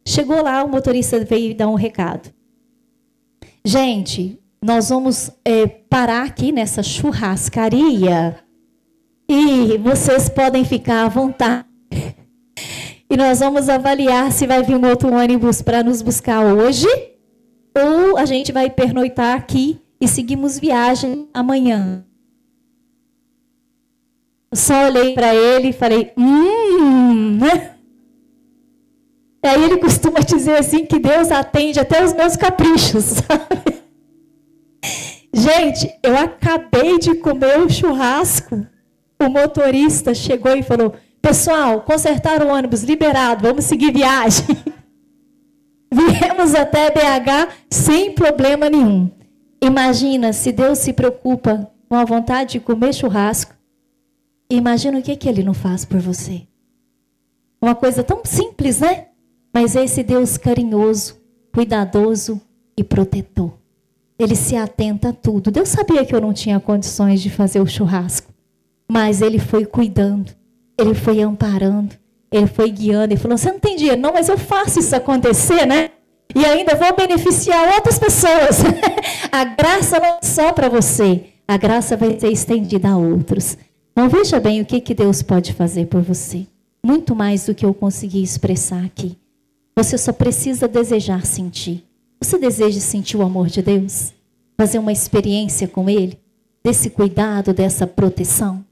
Speaker 1: Chegou lá, o motorista veio dar um recado. Gente, nós vamos parar aqui nessa churrascaria e vocês podem ficar à vontade. E nós vamos avaliar se vai vir um outro ônibus para nos buscar hoje ou a gente vai pernoitar aqui e seguimos viagem amanhã. Eu só olhei para ele e falei, né? Aí ele costuma dizer assim que Deus atende até os meus caprichos, sabe? Gente, eu acabei de comer o churrasco. O motorista chegou e falou, pessoal, consertaram o ônibus, liberado, vamos seguir viagem. Viemos até BH sem problema nenhum. Imagina se Deus se preocupa com a vontade de comer churrasco. Imagina o que Ele não faz por você. Uma coisa tão simples, né? Mas esse Deus carinhoso, cuidadoso e protetor. Ele se atenta a tudo. Deus sabia que eu não tinha condições de fazer o churrasco. Mas Ele foi cuidando. Ele foi amparando. Ele foi guiando. Ele falou, você não tem dinheiro não, mas eu faço isso acontecer, né? E ainda vou beneficiar outras pessoas. A graça não é só para você. A graça vai ser estendida a outros. Então veja bem o que Deus pode fazer por você. Muito mais do que eu consegui expressar aqui. Você só precisa desejar sentir. Você deseja sentir o amor de Deus? Fazer uma experiência com Ele? Desse cuidado, dessa proteção?